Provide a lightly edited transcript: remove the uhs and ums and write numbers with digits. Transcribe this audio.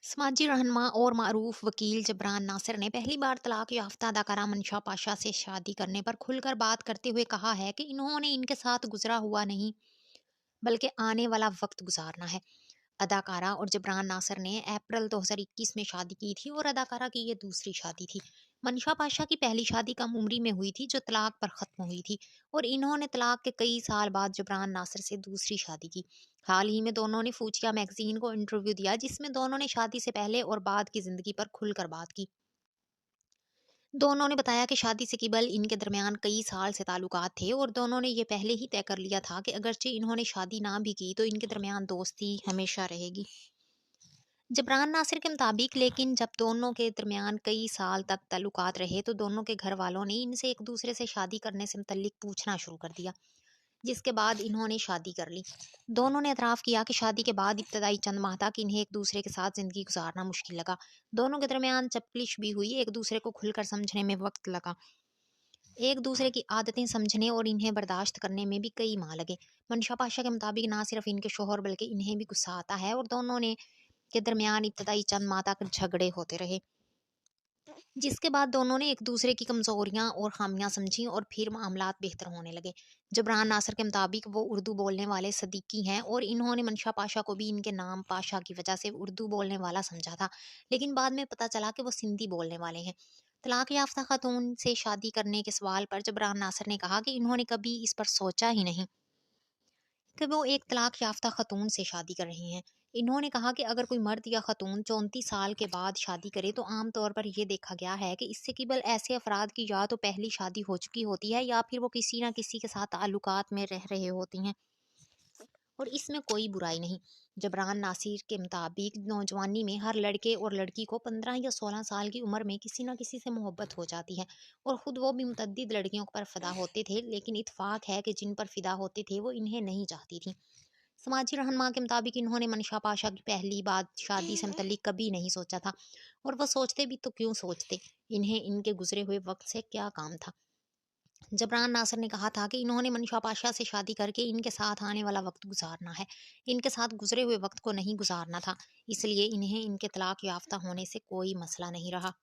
समाजी रहनुमा और मारूफ वकील जबरान नासिर ने पहली बार तलाक याफ्ता अदाकारा मंशा पाशा से शादी करने पर खुलकर बात करते हुए कहा है कि इन्होंने इनके साथ गुजरा हुआ नहीं बल्कि आने वाला वक्त गुजारना है। अदाकारा और जबरान नासिर ने अप्रैल 2021 में शादी की थी और अदाकारा की ये दूसरी शादी थी। मंशा पाशा की पहली शादी कम उम्री में हुई थी जो तलाक पर ख़त्म हुई थी और इन्होंने तलाक के कई साल बाद जबरान नासिर से दूसरी शादी की। हाल ही में दोनों ने फूचिया मैगजीन को इंटरव्यू दिया जिसमें दोनों ने शादी से पहले और बाद की ज़िंदगी पर खुलकर बात की। दोनों ने बताया कि शादी से क़बल इनके दरमियान कई साल से ताल्लुकात थे और दोनों ने ये पहले ही तय कर लिया था कि अगरचे इन्होंने शादी ना भी की तो इनके दरमियान दोस्ती हमेशा रहेगी। जबरान नासिर के मुताबिक लेकिन जब दोनों के दरमियान कई साल तक ताल्लुकात रहे तो दोनों के घर वालों ने इनसे एक दूसरे से शादी करने से मुतल्लिक पूछना शुरू कर दिया, जिसके बाद इन्होंने शादी कर ली। दोनों ने एतराफ़ किया कि शादी के बाद इब्तदाई चंद माह तक इन्हें एक दूसरे के साथ ज़िंदगी गुजारना मुश्किल लगा। दोनों के दरमियान चपलिश भी हुई, एक दूसरे को खुलकर समझने में वक्त लगा। एक दूसरे की आदतें समझने और इन्हें बर्दाश्त करने में भी कई माह लगे। मंशा पाशा के मुताबिक ना सिर्फ इनके शोहर बल्कि इन्हें भी गुस्सा आता है और दोनों ने के दरमियान इब्तदाई चंद माह तक झगड़े होते रहे, जिसके बाद दोनों ने एक दूसरे की कमजोरियां और खामियां समझी और फिर मामलात बेहतर होने लगे। जबरान नासिर के मुताबिक वो उर्दू बोलने वाले सदीकी हैं और इन्होंने मंशा पाशा को भी इनके नाम पाशा की वजह से उर्दू बोलने वाला समझा था, लेकिन बाद में पता चला कि वो सिंधी बोलने वाले हैं। तलाक याफ्ता खातून से शादी करने के सवाल पर जबरान नासिर ने कहा कि इन्होंने कभी इस पर सोचा ही नहीं कि वो एक तलाक याफ्ता खातून से शादी कर रही हैं। इन्होंने कहा कि अगर कोई मर्द या खातून 34 साल के बाद शादी करे तो आम तौर पर यह देखा गया है कि इससे केवल ऐसे अफराद की या तो पहली शादी हो चुकी होती है या फिर वो किसी न किसी के साथ ताल्लुकात में रह रहे होती हैं और इसमें कोई बुराई नहीं। जबरान नासिर के मुताबिक नौजवानी में हर लड़के और लड़की को 15 या 16 साल की उम्र में किसी न किसी से मोहब्बत हो जाती है और ख़ुद वो भी मुतअद्दिद लड़कियों पर फ़िदा होते थे, लेकिन इत्तेफाक है कि जिन पर फ़िदा होते थे वो इन्हें नहीं चाहती थी। समाजी रहनुमा के मुताबिक इन्होंने मंशा पाशा की पहली बात शादी से मुतल्लिक कभी नहीं सोचा था और वह सोचते भी तो क्यों सोचते, इन्हें इनके गुजरे हुए वक्त से क्या काम था। जबरान नासिर ने कहा था कि इन्होंने मंशा पाशा से शादी करके इनके साथ आने वाला वक्त गुजारना है, इनके साथ गुजरे हुए वक्त को नहीं गुजारना था, इसलिए इन्हें इनके तलाक याफ्ता होने से कोई मसला नहीं रहा।